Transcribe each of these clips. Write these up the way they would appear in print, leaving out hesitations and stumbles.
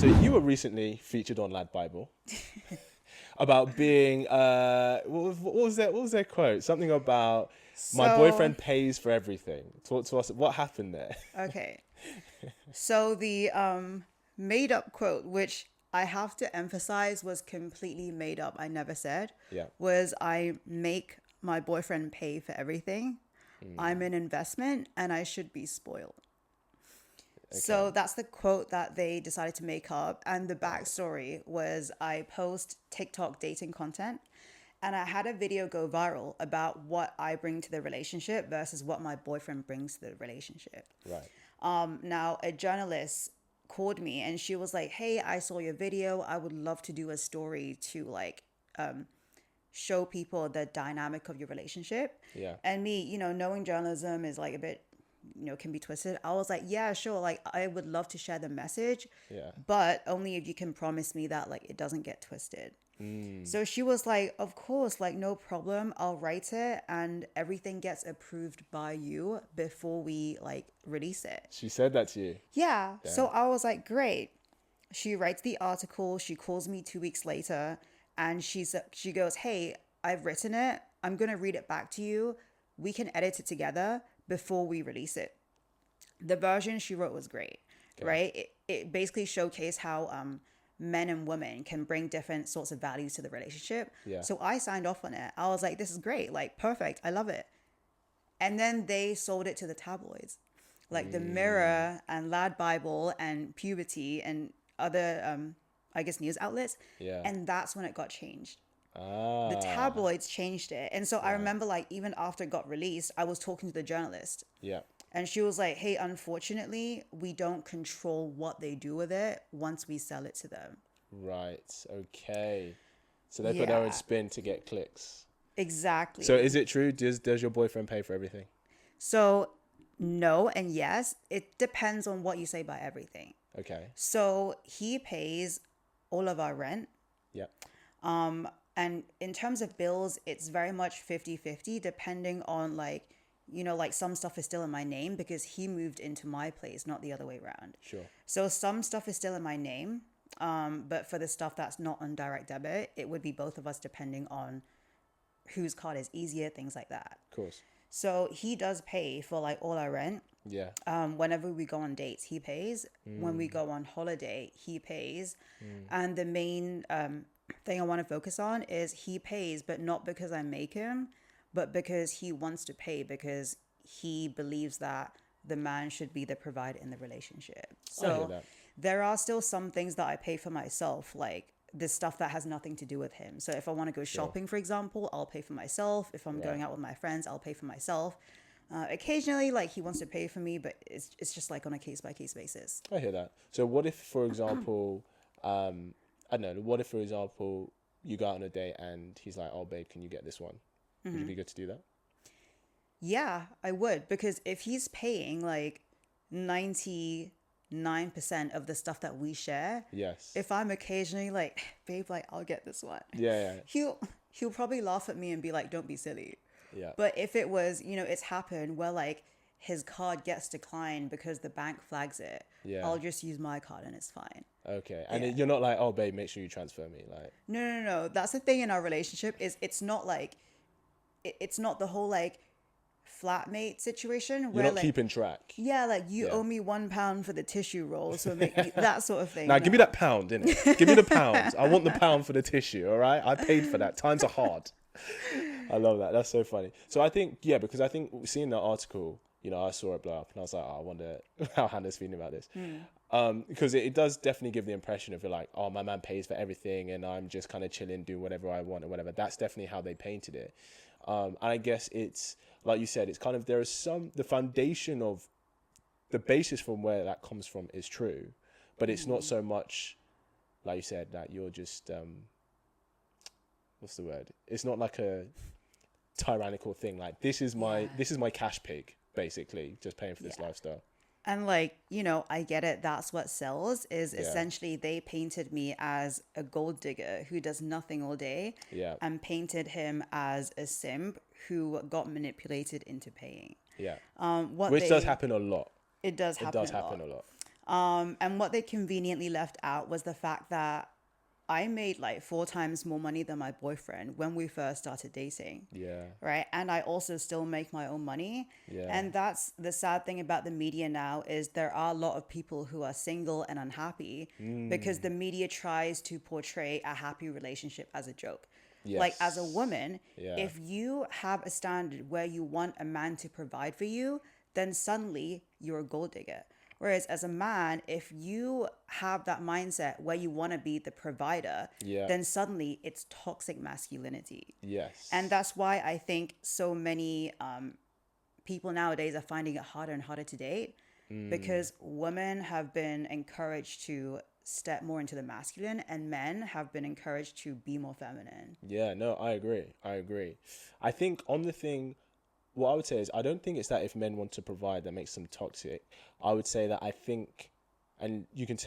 So you were recently featured on LadBible about being what was their quote? Something about my boyfriend pays for everything. Talk to us. What happened there? Okay. So the made up quote, which I have to emphasize was completely made up, I never said, Yeah. was I make my boyfriend pay for everything. I'm an investment and I should be spoiled. So that's the quote that they decided to make up. And the backstory was I post TikTok dating content and I had a video go viral about what I bring to the relationship versus what my boyfriend brings to the relationship. Right. Now, a journalist called me and she was like, hey, I saw your video. I would love to do a story to like show people the dynamic of your relationship. Yeah. And me, knowing journalism is like a bit, can be twisted. I was like, yeah, sure. Like, I would love to share the message, Yeah. but only if you can promise me that like it doesn't get twisted. So she was like, of course, like no problem. I'll write it and everything gets approved by you before we like release it. She said that to you. Yeah. Damn. So I was like, great. She writes the article. She calls me 2 weeks later and she goes, hey, I've written it. I'm going to read it back to you. We can edit it together before we release it. The version she wrote was great, right? It basically showcased how men and women can bring different sorts of values to the relationship. Yeah. So I signed off on it. I was like, this is great, like perfect. I love it. And then they sold it to the tabloids, like the Mirror and LadBible and Puberty and other, I guess, news outlets. Yeah. And that's when it got changed. Ah. The tabloids changed it. And so I remember like even after it got released, I was talking to the journalist. Yeah. And she was like, hey, unfortunately, we don't control what they do with it once we sell it to them. Right. Okay. So they put their own spin to get clicks. Exactly. So is it true? Does your boyfriend pay for everything? So no and yes. It depends on what you say by everything. Okay. So he pays all of our rent. Yeah. And in terms of bills, it's very much 50-50 depending on like, like some stuff is still in my name because he moved into my place, not the other way around. Sure. So some stuff is still in my name. But for the stuff that's not on direct debit, it would be both of us depending on whose card is easier, things like that. Of course. So he does pay for like all our rent. Yeah. Whenever we go on dates, he pays. When we go on holiday, he pays. And the main thing I want to focus on is he pays, but not because I make him, but because he wants to pay because he believes that the man should be the provider in the relationship. I hear So that. there are still some things that I pay for myself, like the stuff that has nothing to do with him. So if I want to go shopping, for example, I'll pay for myself. If I'm going out with my friends, I'll pay for myself. Occasionally, like he wants to pay for me, but it's just like on a case-by-case basis. I hear that. So what if, for example, I don't know, what if, for example, you go out on a date and he's like, oh, babe, can you get this one? Would you be good to do that? Yeah, I would. Because if he's paying like 99% of the stuff that we share, Yes. if I'm occasionally like, babe, like I'll get this one. Yeah. He'll probably laugh at me and be like, don't be silly. Yeah. But if it was, it's happened where like his card gets declined because the bank flags it, I'll just use my card and it's fine. Okay. And you're not like, oh, babe, make sure you transfer me. Like, No. That's the thing in our relationship is it's not like, it's not the whole like flatmate situation where you're not like keeping track. yeah, like you owe me £1 for the tissue roll, so that sort of thing. Now, give me that pound, innit? Give me the pound. I want the pound for the tissue, all right? I paid for that. Times are hard. I love that. That's so funny. So I think, because I think seeing that article, I saw it blow up and I was like, oh, I wonder how Hannah's feeling about this. Because it does definitely give the impression of like, oh, my man pays for everything and I'm just kind of chilling, doing whatever I want or whatever. That's definitely how they painted it. And I guess it's, like you said, it's kind of, the foundation of the basis from where that comes from is true, but it's not so much, like you said, that you're just, what's the word? It's not like a tyrannical thing. Like, this is my cash pig, basically, just paying for this lifestyle. And like, I get it. That's what sells is essentially they painted me as a gold digger who does nothing all day and painted him as a simp who got manipulated into paying. Yeah. Which does happen a lot. It does happen a lot. And what they conveniently left out was the fact that I made like 4 times more money than my boyfriend when we first started dating. Yeah. Right. And I also still make my own money. Yeah. And that's the sad thing about the media now is there are a lot of people who are single and unhappy because the media tries to portray a happy relationship as a joke. Yes. Like as a woman, Yeah. if you have a standard where you want a man to provide for you, then suddenly you're a gold digger. Whereas as a man, if you have that mindset where you want to be the provider, Yeah. then suddenly it's toxic masculinity. Yes. And that's why I think so many people nowadays are finding it harder and harder to date because women have been encouraged to step more into the masculine and men have been encouraged to be more feminine. Yeah, no, I agree. I think on the thing, what I would say is I don't think it's that if men want to provide that makes them toxic. I would say that I think, and you can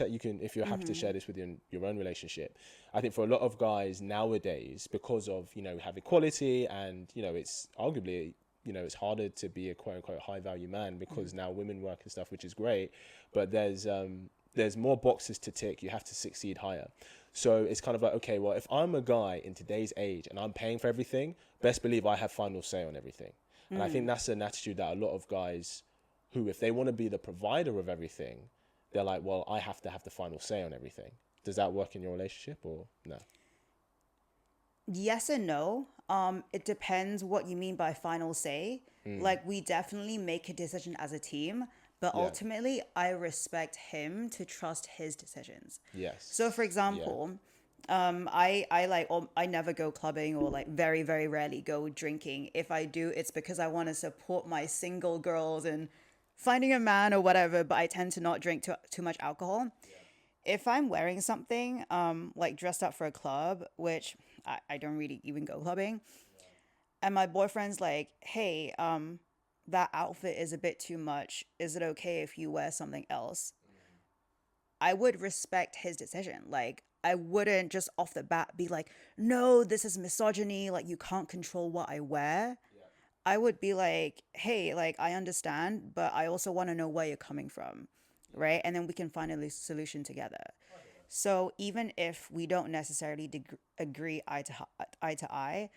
if you're happy to share this with your own relationship. I think for a lot of guys nowadays, because of we have equality and it's arguably it's harder to be a quote unquote high value man because now women work and stuff, which is great, but there's more boxes to tick. You have to succeed higher. So it's kind of like, okay, well, if I'm a guy in today's age and I'm paying for everything, best believe I have final say on everything. And I think that's an attitude that a lot of guys who, if they want to be the provider of everything, they're like, well, I have to have the final say on everything. Does that work in your relationship or no? Yes and no. It depends what you mean by final say. Like we definitely make a decision as a team, but ultimately I respect him to trust his decisions. Yes. So for example, I never go clubbing or like very, very rarely go drinking. If I do, it's because I want to support my single girls and finding a man or whatever, but I tend to not drink too much alcohol. If I'm wearing something like dressed up for a club, which I don't really even go clubbing, and my boyfriend's like, hey, that outfit is a bit too much. Is it okay if you wear something else? I would respect his decision. Like, I wouldn't just off the bat be like, no, this is misogyny. Like, you can't control what I wear. I would be like, hey, like, I understand, but I also want to know where you're coming from. Right. And then we can find a solution together. So even if we don't necessarily agree eye to eye,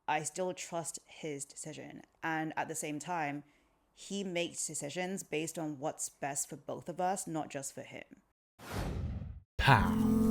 I still trust his decision. And at the same time, he makes decisions based on what's best for both of us, not just for him. Pow.